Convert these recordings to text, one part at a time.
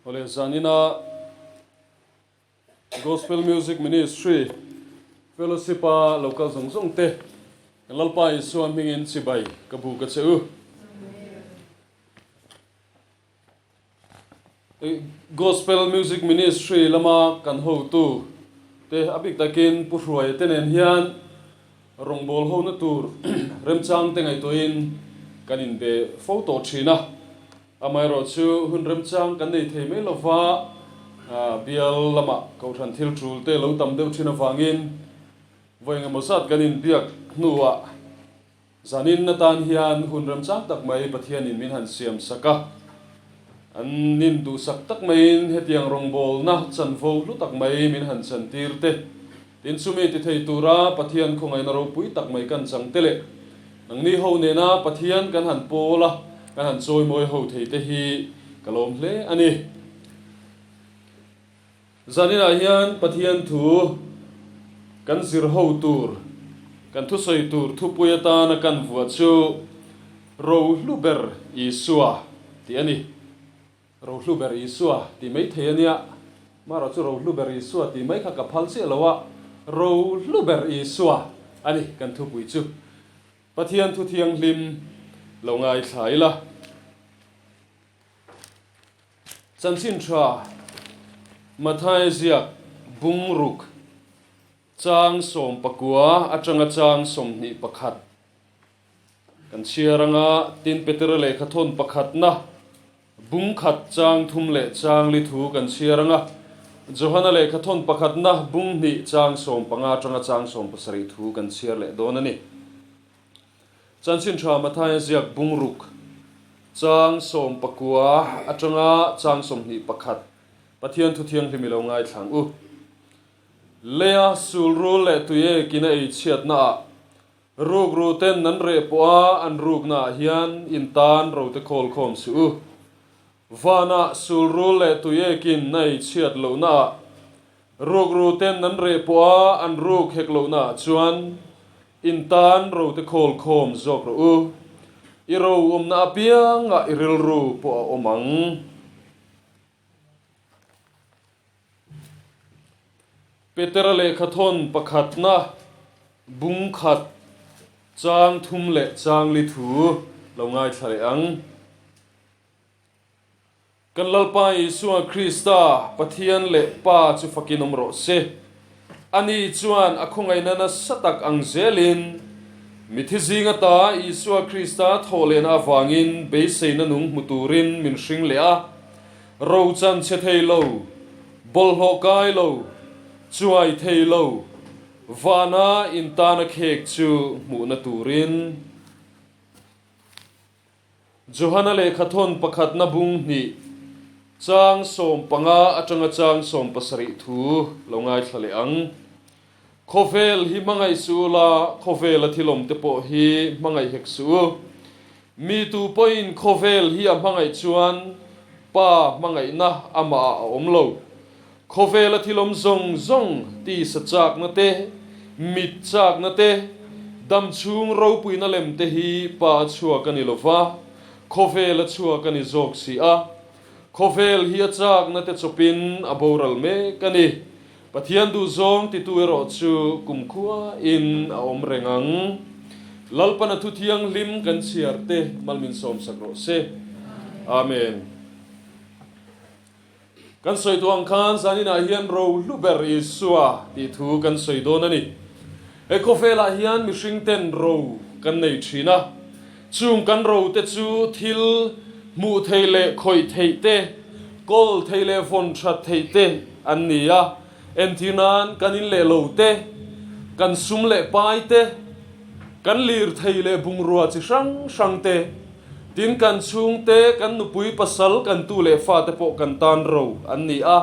Ole zanina Gospel Music Ministry Fellowship local zong te lalpa isu amingin sibai kabu ka cheu Gospel Music Ministry lama kan ho tu te abik takin puhruai tenen hian rongbol ho na tur remchang tengai toin kanin be photo thina amai ro chu hun remchang kan nei thei me lova bial lama ko than thil trul te lo tam deu thina wangin voinga mosat kanin biak nuwa zanin na tan hian hun remchang tak mai pathian in min han siam saka an nin du sak tak mai hetiang rongbol na chan vo lu tak mai min han chan tir te tin sumi ti thei tura pathian khongai na ro pui tak mai kan chang tele nang ni ho ne na pathian kan han pola kan han choi moi ho thei te hi kalom hle ani zanina hian pathian thu kan zir ho tur kan thu soi tur thu puyata na kan vua chu ro luber isua ti ani ro luber isua ti mai thei ania ma ro chu ro luber isua ti mai kha ka phal se lawa ro luber isua ani kan thu pui chu pathian thu thiang lim lo ngai thlai la chanchin tha mathai ziak bungruk chang som pakua atanga chang som ni pakhat kan chiaranga tin peter le khathon pakhat na bung khat chang thum le chang li thu kan chiaranga johana le khathon pakhat na bung ni chang som panga atanga chang som pasari thu kan chiar le donani chanchin tha mathai ziak bungruk chang som pakua atanga chang som ni pakhat pathian thu thiang hlimilo ngai thlang u lea sulru le tuye kina ei chiat na ruk ru ten nan re poa an ruk na hian intan ro te khol khom su vana sulru le tuye kin nei chiat lo na ruk ru ten nan re poa an ruk hek lo na chuan intan ro te khol khom zok ro i ro na pianga iril ru po omang Peter le khathon pakhat na bung khat chang thum le chang li thu lo ngai thale ang kan lalpa isua Krista pathian le pa chu fakinom ro se ani chuan akhongai na satak ang zelin mithizinga ta isua Krista tholen awangin beiseina nung muturin min hring le a ro chan che thei lo bol ho kai lo chuai thei lo vana intana khek chu mu na turin johana le khathon pakhat na bung ni chang som panga atanga chang som pasari thu longai thlale ang khovel hi mangai su la khovel athilom te po hi mangai hek su mi tu point khovel hi a mangai chuan pa mangai na ama omlo khovel athilom zong zong ti sachak na te mit chak na te dam chung ro pui na lem te hi pa chua kanilova khovel chua kani zok si a khovel hi achak na te chopin aboral me kani pathian du zong ti tu ero chu kumkhua in a om rengang lalpana thu thiang lim kan chiarte malmin som sakro se amen kan soi tuang khan zanina hian ro luber isua ti thu kan soi donani e khofela hian mi hringten ro kan nei thina chung kan ro te chu thil mu theile khoi theite kol theile von that theite annia entinan kanin le lo te kan sum le pai te kan lir theile bungrua chi sang sang te tin kan chung te kan nupui pasal kan tu le fa te po kan tan ro anni a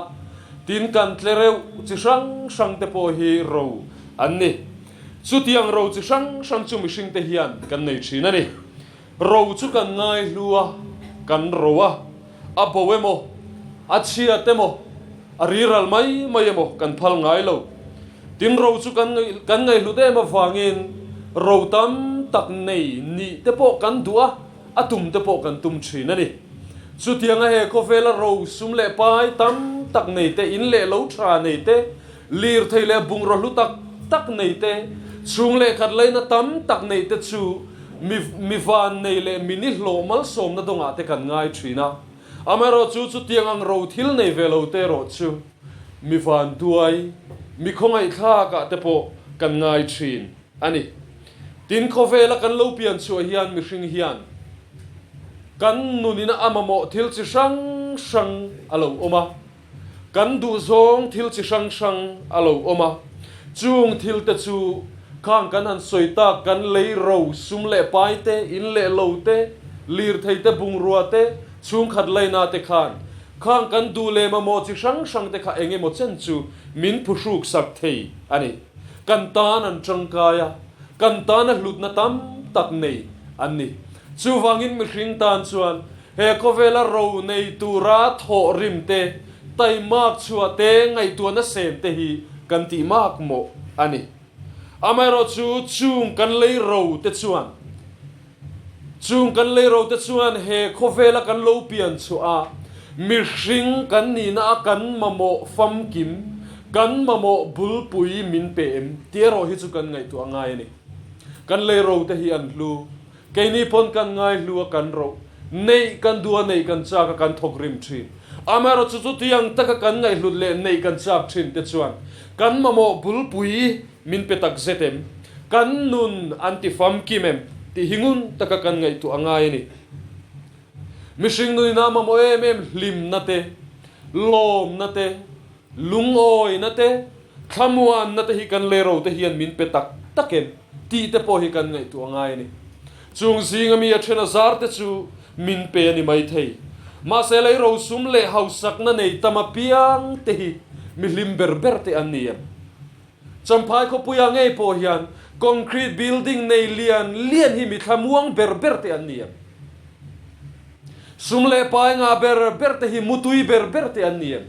tin kan tlereu chi sang sang te po hi ro anni chu tiang ro chi sang sang chu mi hring te hian kan nei thina ni ro chu kan ngai hlua kan rowa a powemo a chia temo a riral mai emo kan phal ngai lo tin ro chu kan ngai hlu te ma wangin ro tam tak nei ni te po kan dua atum te po kan tum thina ni chu tianga he ko vela ro sum le pai tam tak nei te in le lo tha nei te lir thei le bung ro lu tak nei te chung le khat leina tam tak nei te chu mi van nei le mini hlomal som na donga te kan ngai thina amaro chu tiangang ro thil nei velo te ro chu mi van duai mi khongai tha ka te po kan ngai thin ani tin ko vela kan lo pian chu hian mi hring hian kan nunina amamo thil chi sang alo oma kan du zong thil chi sang alo oma chung thil te chu khang kan han soita kan lei ro sum le pai te in le lo te lir thei te bung ruwa te chung khat leina te khan khang kan du le ma mo chi sang te kha enge mo chen chu min phusuk sak thei ani kan tan an changkaya kan tan a hlut na tam tak nei ani chu wangin mi hring tan chuan he ko vela ro nei tura tho rim te tai mak chua te ngai tu na sem te hi kan ti mak mo ani amaro chu chung kan lei ro te chuan he ko vela kan lo pian chu a mi hring kan ni na kan mamo fam kim kan mamo bul pui min pem tiero hi chu kan ngai tu angai ni kan lei ro te hi an hlu ke ni pon kan ngai hlu kan ro nei kan dua nei kan cha ka kan thok rim thin amaro chu tiang taka kan ngai hlut le nei kan chak thin te chuan kan mamo bul pui min petak zetem kan nun anti fam kimem ti hingun taka kan ngai tu angai ni mishing nu na mamo em lim na te lom na te lungoi na te khamuan na te hi kan le ro te hian min petak taken ti te po hi kan ngai tu angai ni chung sing mi a thena zar te chu min pe ni mai thei ma se lei ro sum le hausak na nei tama piang te hi mi lim berber te an niam champai ko puya ngei po hian concrete building nei lian hi mi thamuang berber te an niam sum le pai nga berber te hi mutui berber te an niam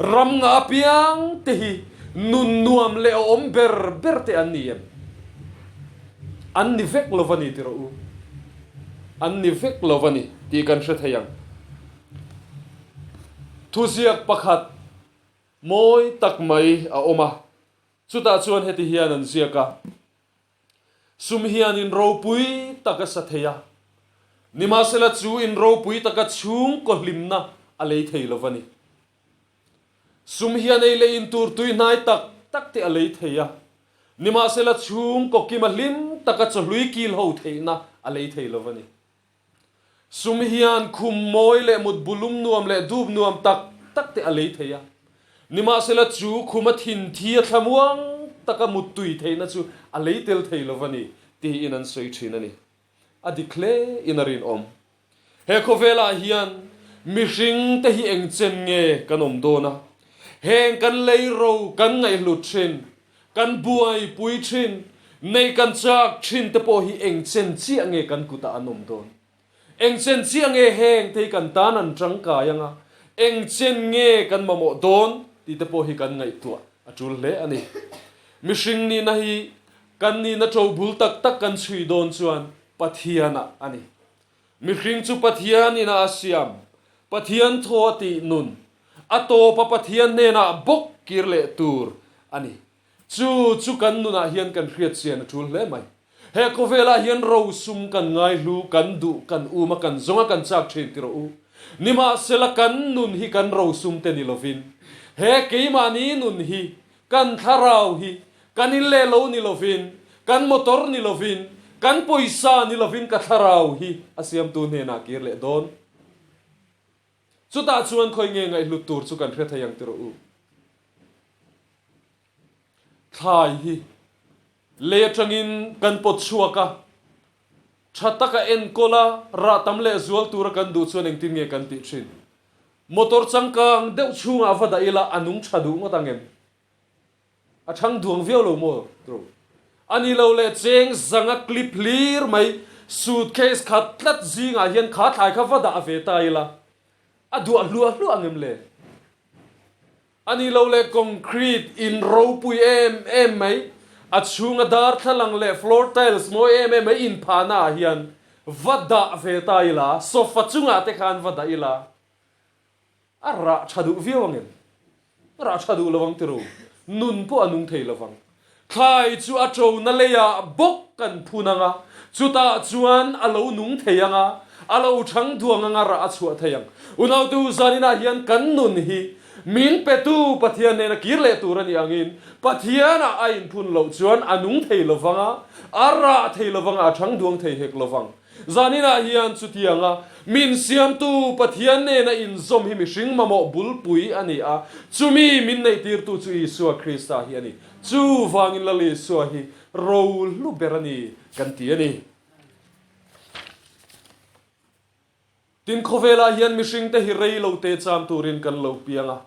ram nga piang te hi nun nuam le om berber te an niam an ni vek lovani ti ro an ni vek lovani ti kan hre thayang thuziak pakhat moi tak mai a oma chuta chuan heti hian an ziaka sum hian in ro pui taka satheya nima sela chu in ro pui taka chung ko hlimna a lei thei lovani sum hian ei le in tur tui nai tak te a lei theya nima sela chung ko kima hlim taka cholui kil ho theina a lei thei lovani sum hian khum moi le mut bulum nuam le dub nuam tak te a lei theya nima sela chu khuma thin thia thamuang taka mut tui theina chu a lei tel thei lovani ti in an soi thina ni a dikle inarin om he ko vela hian mi hring te hi eng chen nge kanom dona heng kan lei ro kan ngai hlut thin kan buai pui thin nei kan chak thin te po hi eng chen chi ange kan kuta anom don eng chen chi ange heng thei kan tan an tangka yanga eng chen nge kan mamo don ti te po hi kan ngai tua atul le ani mi hring ni na hi kan ni na tho bul tak kan chui don chuan pathiana ani mi hring chu pathian ina asiam pathian tho ti nun ato pa pathian ne na bok kirle tur ani chu kan nuna hian kan hriat sian atul le mai he ko vela hian ro sum kan ngai hlu kan du kan uma kan zonga kan chak thin ti ro u nima sela kan nun hi kan ro sum te ni lovin he keima ni nun hi kan tharau hi kan in le lo ni lovin kan motor ni lovin kan poisa ni lovin ka tharau hi asiam tu ne na kir le don chuta chuan khoi nge ngai hlu tur chu kan hre thayang ti ro u thai hi le tangin kan pot chuaka thataka en kola ra tamle zual tur kan du chuan eng tin nge kan ti thin motor changkang deuh chunga vada ila anung thadu ngotangem a thang duang viau lo mo tro ani lo le cheng zanga clip lir mai suitcase khatlat zinga hian kha thai kha vada aveta ila adu lu angem le ani lo le concrete in ro pui em mai a chunga dar thalang le floor tiles mo em mai in phana hian vada veta ila sofa chunga te khan vada ila ara chadu viawangin ra chadu lawang tiru nun po anung thei lawang khai chu acho na leya bok kan phunanga chuta chuan alo nung theianga alo thang duanga ra achua theiang unau tu zanina hian kan nun hi min petu pathian ne na kirle turani angin pathiana ain phun lo chuan anung thei lawanga ara thei lawanga thang duang thei hek lawang zanina hian chutianga min siam tu pathian ne na in zom hi mi hring mamo bulpui ani a chumi min nei tir tu chu Isua Krista hi ani chu wangin lali so hi ro lu berani kan ti ani tin khovela hian mi hring te hi rei lo te cham turin kan lo pianga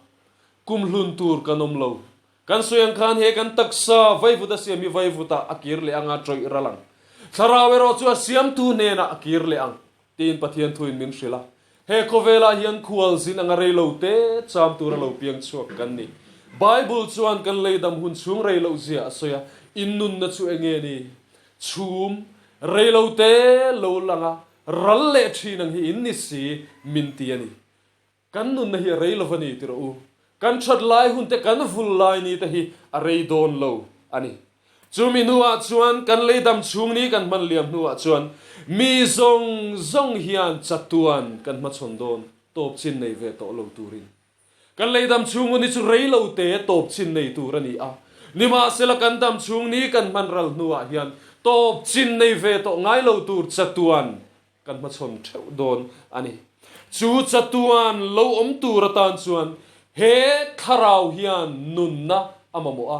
kum hlun tur kanom lo kan soyang khan he kan taksa vaivuda siam mi vaivuta akir le anga troi ralang Sarawero chu siam tu ne na akir le ang tin pathian thuin min shrila he khovela hian khual zin anga rei lo te cham tur lo piang chuak kan ni Bible chuan kan leidam hun chung rei lo zia soya innun na chu enge ni chum rei lo te lo langa ral le thinang hi in ni si min ti ani kan nun na hi rei lo vani tiro u kan chat lai hun te kan vul lai ni te hi a rei don lo ani chumi nuwa chuan kan leidam chung ni kan man liam nuwa chuan mi zong zong hian chatuan kan ma chon don top chin nei ve to lo turin kan leidam chung ni chu rei lo te top chin nei tur ani a nima sela kan dam chung ni kan man ral nuwa hian top chin nei ve to ngai lo tur chatuan kan ma chon theu don ani chu chatuan lo om tur atan chuan he kharau hian nunna amamo a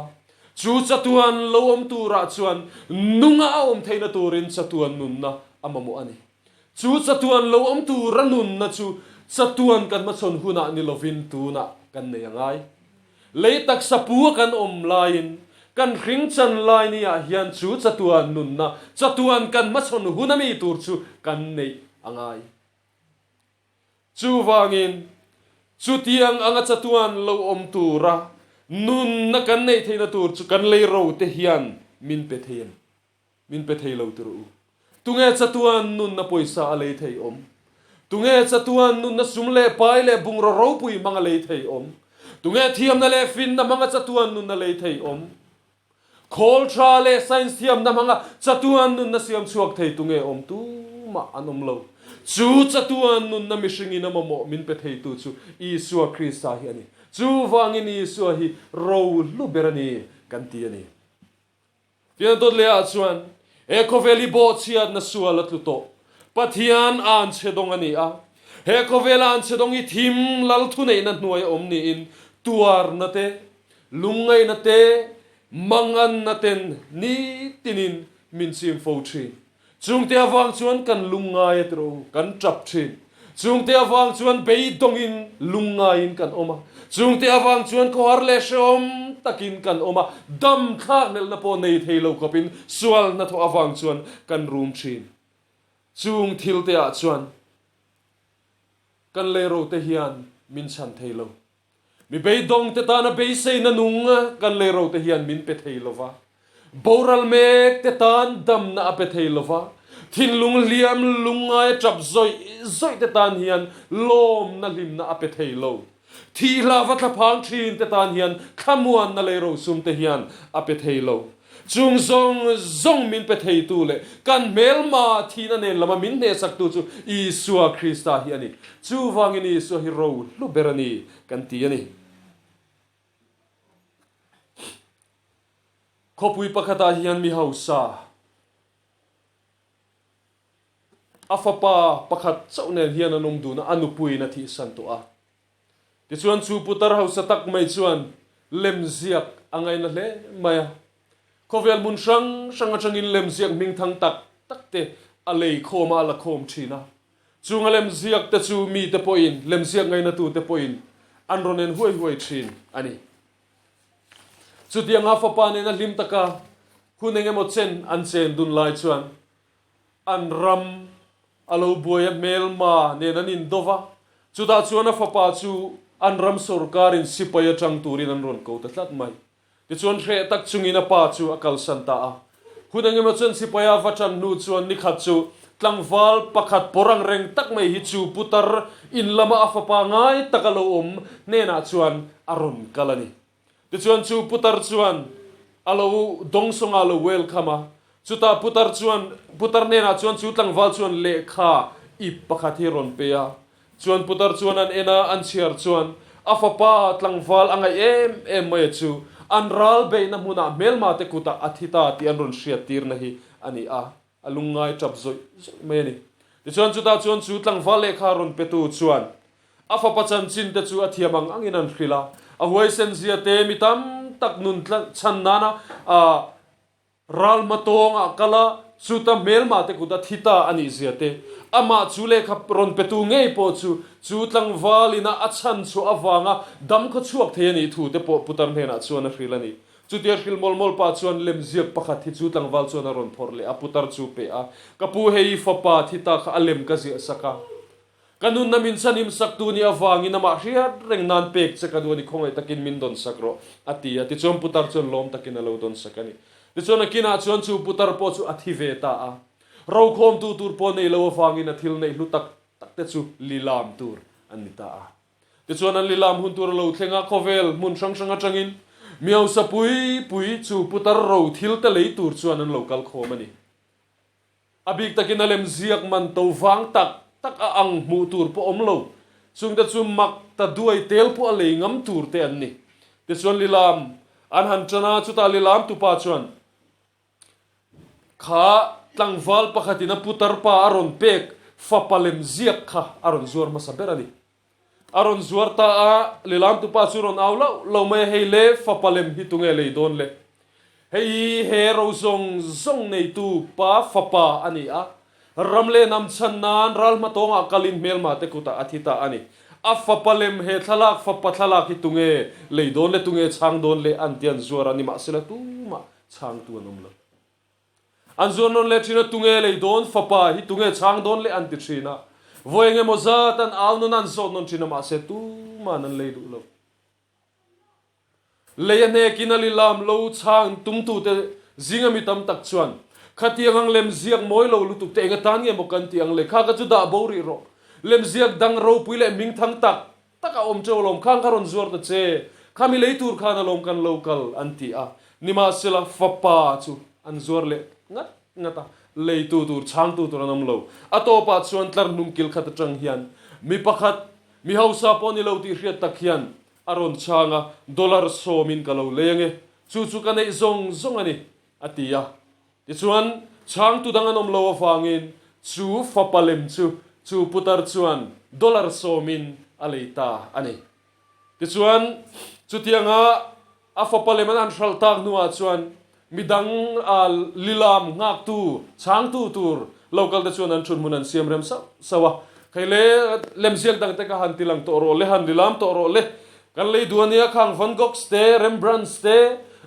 chu chatuan lo om tura chuan nunga om theina turin chatuan nunna amamo ani chu chatuan lo om tura nunna chu chatuan kan ma chon huna ni lovin tu na kan nei angai leitak sapu kan om lain kan hring chan lai ni a hian chu chatuan nunna chatuan kan ma chon hunami tur chu kan nei angai chu wangin chu tiang anga chatuan lo om tura nun na kan nei theina tur chu kan lei ro te hian min pe thei lo turu tunge chatuan nun na poisa a lei thei om tunge chatuan nun na sumle pai le bung ro pui manga lei thei om tunge thiam na le fin na manga chatuan nun na lei thei om khol tra le science thiam na manga chatuan nun na siam chuak thei tunge om tu ma anom lo chu chatuan nun na mi hringi na mamo min pe thei tu chu Isua Krista hi ani chu wangin Isua hi ro lu berani kan ti ani tian tot le a chuan e khoveli bo chiat na sual atluto pathian an chedong ani a he khovela an chedong i thim lal thu nei na hnuai om ni in tuar na te lungai na te mangan na ten ni tinin min sim fo thin chung te awang chuan kan lungai atro kan trap thin chung te awang chuan bei dong in lungai in kan oma chung te awang chuan ko har le shom takin kan oma dam thak nel na po nei theilo kopin sual na tho awang chuan kan room thin chung thil te a chuan kan le ro te hian min chan theilo mi bei dong te ta na bei sei na nunga kan le ro te hian min pe theilova boral mek te tan dam na pe theilova thin lung liam lungai trap zoi te tan hian lom na lim na pe theilo thi lava tha phang thin te tan hian khamuan na le ro sum te hian pe theilo chung zong min pe thei tu le kan melma thina ne lama min ne sak tu chu Isua Krista hi ani chu wangin Isua hi ro lu berani kan ti ani khopui pakhata hian mi hausa afapa pakhat chaune hian anom du na anupui na thi san to a ti chuan chu putar hausa tak mai chuan lemziak angai na hle maya khovel mun sang atangin lemziak ming thang tak te alei khoma la khom thina chunga lemziak te chu mi te poin lemziak ngai na tu te poin anronen huai thin ani chu tianga fa pa ne na lim taka hunenge mo chen an chen dun lai chuan an ram alo boya melma ne nan in dova chu da chuan fa pa chu an ram sarkarin sipaya chang turin an ron ko ta tlat mai ti chuan hre tak chungina pa chu akal santa a hunenge mo chen sipaya va chan nu chuan ni khat chu tlangwal pakhat porang reng tak mai hi chu putar in lama afapa ngai takalo nena chuan aron kalani ti chuan chu putar chuan alo dongsong alo welcome chuta putar nena chuan chu tlangwal chuan le kha I pakhat hi ron peya chuan putar chuan an ena an chiar chuan afapa tlangwal angai em mai chu an ral be na hmuna melma te kuta athita ti an ron hriat tir na hi ani a alungai chap zoi mai ni ti chuan chuta chuan chu tlangwal le kha ron petu chuan afapa chan chin te chu athiamang angin an hrila a huai sen zia te mitam tak nun chan nana ral matonga kala chuta melma te kuta thita ani zia te ama chule kha ron petu ngei po chu tlangwal ina achan chu awanga dam kho chuak theani thu te po putar hena chuan a hrilani chu tiar hil mol pa chuan lem ziak pakhat hi chu tlangwal chuan a ron phorle a putar chu pe a kapu hei fapa thita kha alem ka zia saka kanun namin sanim saktu ni awangi na ma hriat reng nan pek che kaduni khongai takin min don sakro ati chom putar chuan lom takin alo don sakani ti chuan akina chuan chu putar po chu athi ve ta a ro khom tu tur po nei lo awangi na thil nei hlutak takte chu lilam tur anita a ti chuan an lilam hun tur lo thlenga khovel mun sang sang atangin miau sa pui chu putar ro thil te lei tur chuan an local khomani abik takin alem ziak man to wang tak a ang mu tur po omlo sungda chu mak ta duai tel po ale ngam tur te anni te chuan lilam an han chana chu ta lilam tu pa chuan kha tlangwal pakhatina putar pa aron pek fapalem ziak kha aron zuar masaberani aron zuar ta a lilam tu pa chu ron awlo lo mai heile fapalem hitunge le don le hei hero zong nei tu pa fapa ani a ramle nam channan ral matonga kalin melma te kuta athita ani afapalem he thalak fapathalak hitunge leidon le tunge chang don le antian zuara ni ma sila tu ma chang tu anom lo an zonon le thina tunge leidon fapa hitunge chang don le anti thina voenge moza tan alnon an zonon thina ma se tu ma nan leidu lo leyane kinali lam lo chang tumtu te zingami tam tak chuan khatiang lem ziak moi lo lutuk te nga tan nge mokan tiang le kha ka chu da bori ro lem ziak dang ro puile ming thang tak taka om cholom khang karon zuar ta che khami leitur khana lom kan local anti a nima sila fapa chu an zuar le ngata leitu tur chang tu tur nam lo atopa chuan tlar nungkil khat tang hian mi pakhat mi hausa poni lo ti hriat tak hian aron changa dollar so min kalo lenge chu kanai zong ani atia ti chuan chang tu dang anom lo awangin chu fapalem chu putar chuan dollar so min aleita ani ti chuan chu tianga a fapalem an hral tak nuwa chuan midang lilam ngak tu chang tu tur local te chuan an thun mun an siam rem sawa khaile lemsiak dang te ka han tilang to ro le han lilam to ro le kan le duania khang van gogh ste rembrandt ste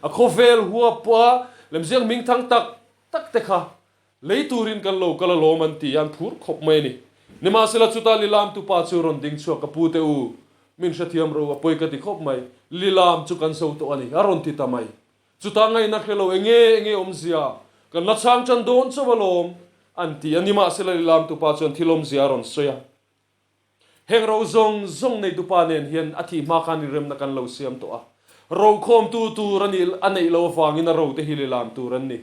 a khovel huwa pa lemsiak ming thang tak te kha leiturin kan lo kala lo man ti an phur khop mai ni nima sela chuta lilam tu pa chu ron ding chu ka pu te u min shathiam ro apoi ka ti khop mai lilam chu kan so to ani aron ti tamai chuta ngai na khelo enge omzia kan la chang chan don chawalom anti anima sela lilam tu pa chon thilom zia ron soya heng ro zong nei tu pa nen hian athi ma khan rem na kan lo siam to a ro khom tu ranil anei lo wangin a ro te hililam tu ran ni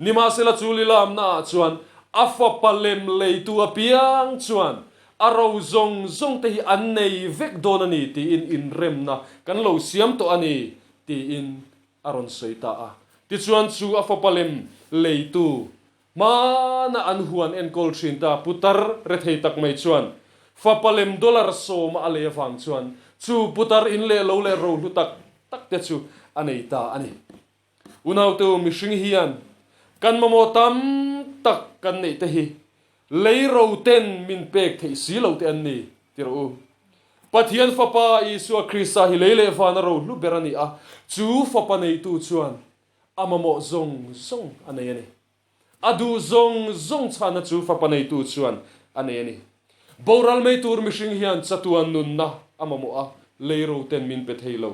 nima sela chulilam na chuan afapalem leitu apiang chuan aro zong te hi an nei vek don ani ti in rem na kan lo siam to ani ti in aron soita a ti chuan chu afapalem leitu mana an huan en kol thinta putar rethei tak mai chuan fapalem dollar so ma ale awang chuan chu putar in le lo le ro lu tak te chu aneita ani unau tu mi hring hian kan mamo tam tak kan nei te hi leiro ten min pek thei si lo te an ni tiro pathian fapa isu krista hi leile fana ro lu berani a chu fapa nei tu chuan amamo zong anei ani adu zong chana chu fapa nei tu chuan anei ani boral mei tur mi hring hian chatuan nun na amamo a leiro ten min pe thei lo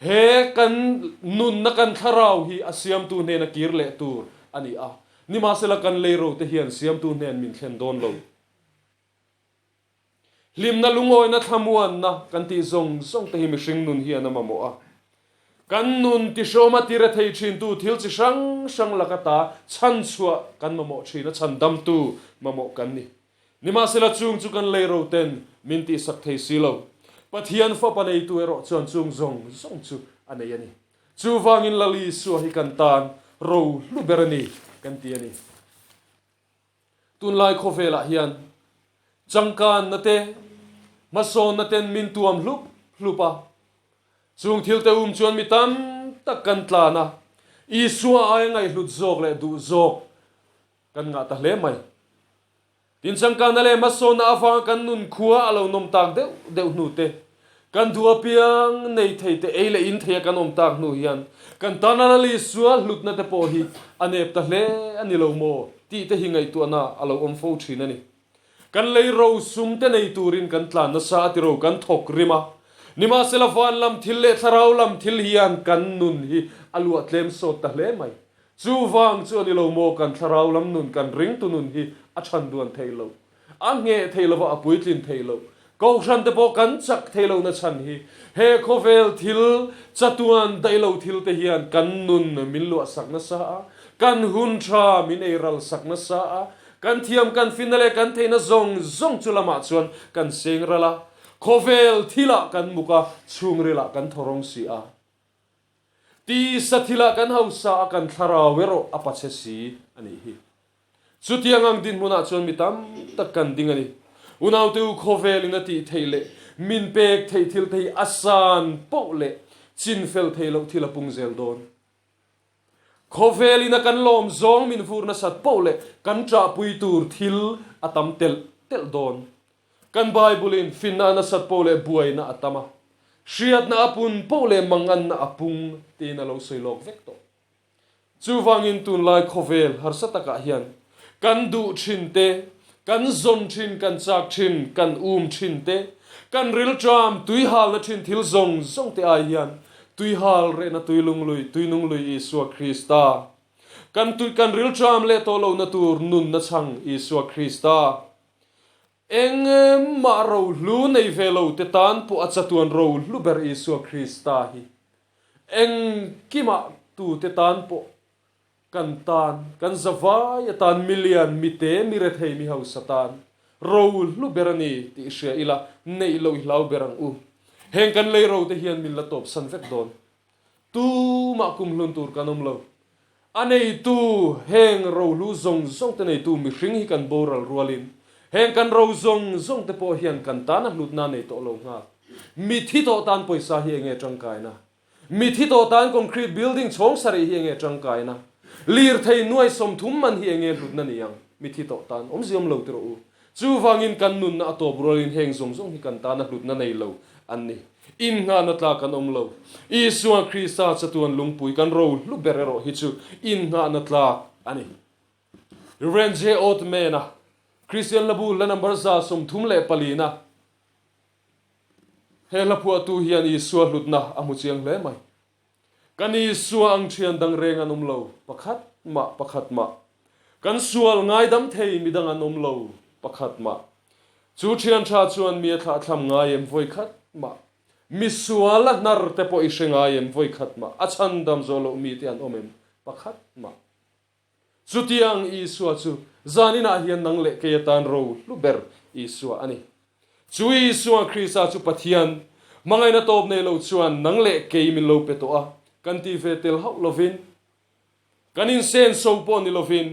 he kan nun na kan tharau hi asiam tu ne na kirle tur ani a ni ma sela kan leiro te hian siam tu nen min thlen don lo lim na lungoi na thamuan na kan ti zong zong te hi mi hring nun hian ama mo a kan nun ti shoma ti re thei thin tu thil chi sang sang lakata chan chua kan mamo thina chan dam tu mamo kan ni ma sela chung chu kan leiro ten min ti sak thei silo Pathian fa panei tu ero chuan chung zong zong chu anei ani chu wangin lali su hi kan tan ro lu berani kan ti ani tun lai khofela hian changkan na te mason na ten min tuam hlupa chung thil te chuan mi tam tak kan tla na I suwa ai ngai hlut zok le du zok kan nga ta hle mai tin changkan na le mason na afa kan nun khuwa alo nom tak deu nu te kan dua piang nei thei te eile in thei kan om tak nu hian kan tanana li suwa hlut na te po hi anep ta hle ani lo mo ti te hi ngai tu na alo om fo thina ni kan lei ro sum te nei turin kan tlan na sa ti ro kan thok rima nima sela van lam thil le tharau lam thil hian kan nun hi alu atlem so ta hle mai chu wang chu ani lo mo kan tharau lam nun kan ring tu nun hi a than duan theilo a nge theilo wa apuitlin theilo ko ran te po kan chak theilo na chan hi he khovel thil chatuan dailo thil te hian kan nun min lu sak na sa kan hun tha min ei ral sak na sa kan thiam kan finale kan theina zong chulama chuan kan seng rala khovel thila kan muka chungrela kan thorong si a ti sathila kan hausa kan tharawero apache si ani hi chutiangang din muna chuan mitam tak kan ding ani unaw tu khovel ina ti theile min pek thei thil thei asan pole chin fel theilo thila pungzel don khovel ina kan lom zong min furna sat pole kan tra pui tur thil atam tel don kan bible in finna na sat pole buai na atama shiat na apun pole mangan na apung te na lo soilok vekto chu wangin tun lai khovel har sataka hian kan du thin te kan zon thin kan chak thin kan thin te kan ril tram tui hal na thin thil zong te ai hian tui hal re na tui nung lui Isua Krista kan ril tram le to lo na tur nun na chang Isua Krista eng ma ro lu nei velo te tan pu achatuan ro lu ber Isua Krista hi eng kima tu te tan po kan zawai tan million mite mi re thei mi hau satan ro lu berani ti sia ila nei lo hlau berang u heng kan lei ro te hian min la top san vek don tu ma kum lun tur kanom lo anei tu heng ro lu zong te nei tu mi hring hi kan boral rualin heng kan ro zong te po hian kan tan hlut na nei to lo nga mi thi to tan poisa hi nge tangkai na mi thi to tan concrete building chong sari hi nge tangkai na lir thei nuai som thum man hi nge hlut na niang mi thi to tan om ziom lo tro u chu wangin kan nun na to brolin heng zong hi kan tan hlut na nei lo anni in nga na tla kan om lo Isua Krista chatuan lungpui kan ro lu berero hi chu in nga na tla ani renje ot mena Christian labu la number za som thum le palina he la pu tu hian Isua hlutna amu chiang le mai kan Isua ang thian dang reng anom lo pakhat ma kan sual ngai dam thei midang anom lo pakhat ma chu thian tha chuan mi tha thlam ngai em voi khat ma mi suala nar te po ishenga em voi khat ma achan dam zolo mi tian omem pakhat ma chutiang Isua chu zanina hian nang le ke tan ro lu ber Isua ani chu Isua Krista chu Pathian mangai na top nei lo chuan nang le ke min lo pe to a kan ti ve tel hau lovin kan in sen so po ni lovin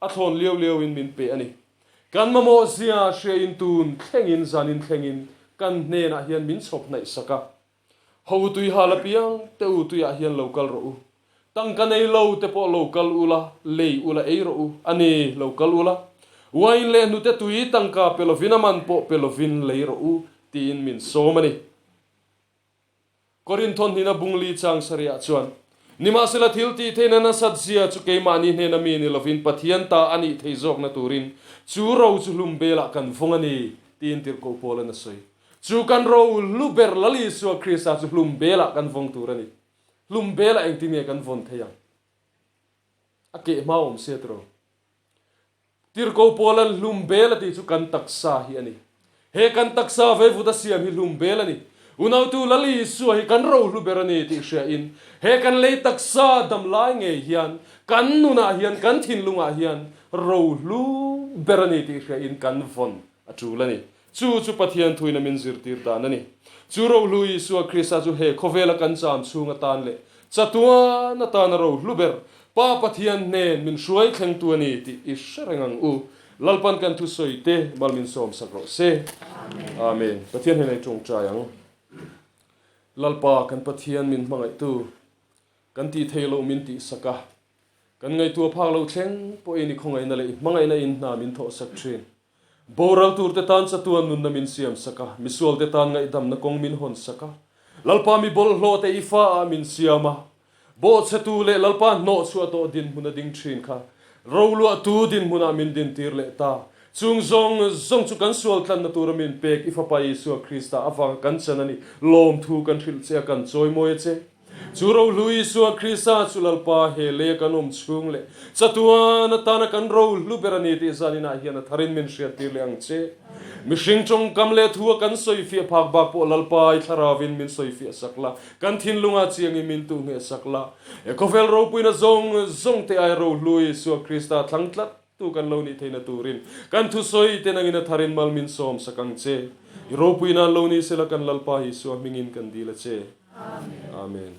a thon liu in min pe ani kan mamo zia she in tun thlengin zanin thlengin kan hne na hian min chop nai saka ho tui hala piang te u tuya hian local ro u tang kan ei lo te po local ula lei ula ei ro u ani local ula wain le nu te tui tangka pelovina man po pelovin lei ro u tin min so mani Korinthon hina bungli chang saria chuan nima sela thilti theina na satzia chu ke mani hne na mi ni lovin Pathian ta ani theizok na turin chu ro chu hlum bela kan phungani tin tir ko pola na soi chu kan ro lu ber lali Isua Krista chu hlum bela kan phong turani hlum bela eng ti me kan von theyang ake ma om se tro tirko polan lumbela ti chu kan taksa hi ani he kan taksa ve vuta siam hi lumbela ni unau tu lali su hi kan ro lu berani ti sha in he kan le taksa dam lai nge hian kan nuna hian kan thin lunga hian ro lu berani ti sha in kan von atu lani chu pathian thuina min zirtir ta nani chu ro lu Isu Krista chu he khovela kan cham chunga tan le chatua na tan ro lu ber pa pathian nen min shuai thleng tu ani ti isharangang u lalpan kan thu soite malmin som sakro se amen pathian he nei chung chayang lalpa kan pathian min mangai tu kan ti thailo min ti saka kan ngai tu phak lo thleng po ini khongai na le mangai na in na min tho sak thin boral tur te tan chatuan nun na min siam saka misual te tan ngai dam na kong min hon saka lalpa mi bol hlo te ifa min siama bo chatu le lalpa no chu to din huna ding thin kha rolu tu din huna min din tir le ta chung zong chu kan sual tlan na tur min pek ifa pa Isu Krista awang kan chanani lom thu kan thil che kan choi moi che churo lui Isu Krista chulalpa he le kanom chung le chatua na ta na kan ro lu berani ti zanina hian tharin min shia tir le ang che mishing chong kam le thu kan soi fi phak ba po lalpa I tharawin min soi fi sakla kan thin lunga chiang I min tu nge sakla e kovel ro puina zong te ai ro lui Isu Krista thlangtlat tu kan lo ni theina turin kan thu soi te nangina tharin mal min som sakang che ro puina lo ni sela kan lalpa Isu mingin kan dila che amen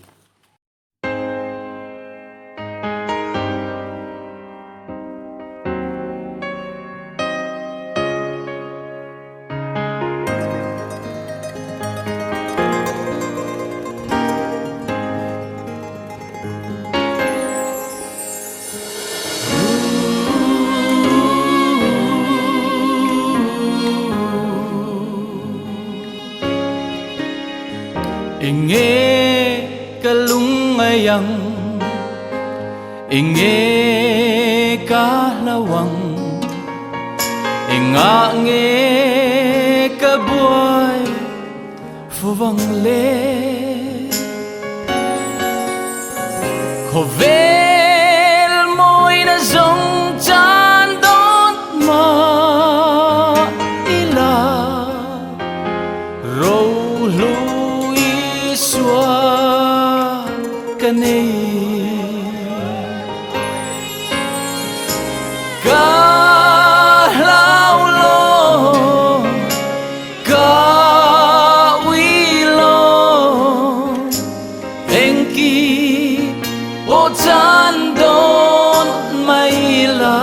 Inge kalungayang inge kalawang inga nge kaboy fuvang le kovel moy na zong chan don ma ila ro lu Isua kanei kahlau lo kawilo engki ojan don maila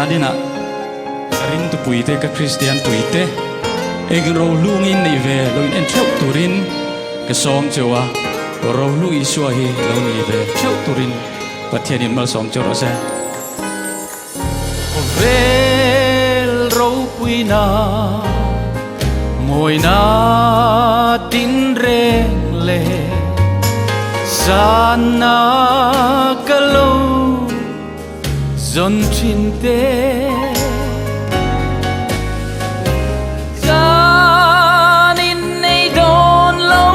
Dina ring tu puite ka Christian puite eg ro lungin nei ve loin en chok turin ka som chewa ro lu Isu hi lo ni ve chok turin pathian in mal som choro sa vel ro puina moina tin reng le sana kalo Zon chinte Janin nei don lo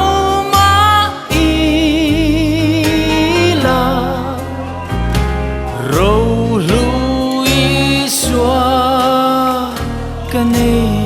ma ila ro lu Isua kanei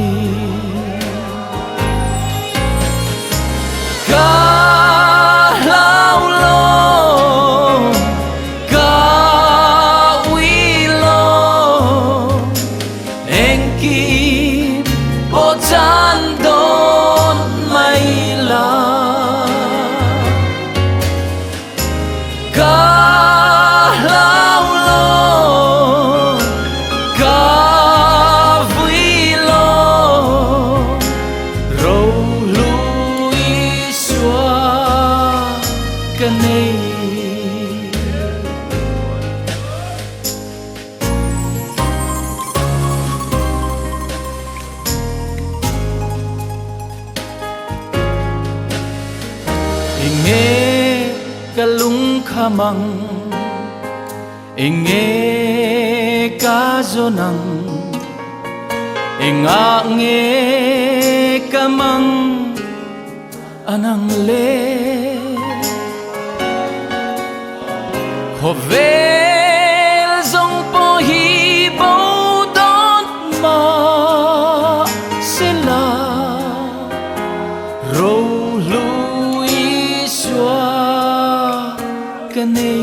mang enge kazonang enga nge kamang anang le hovel zong po hi bo don ma sila ro lui xóa kane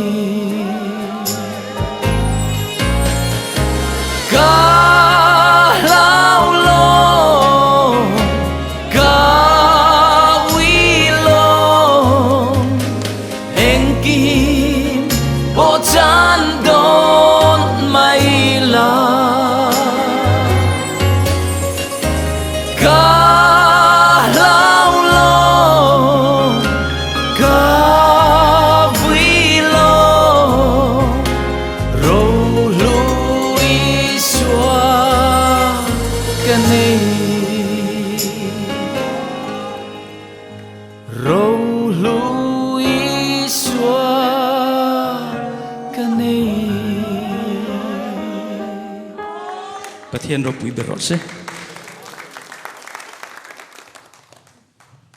Pathian ro pui berot se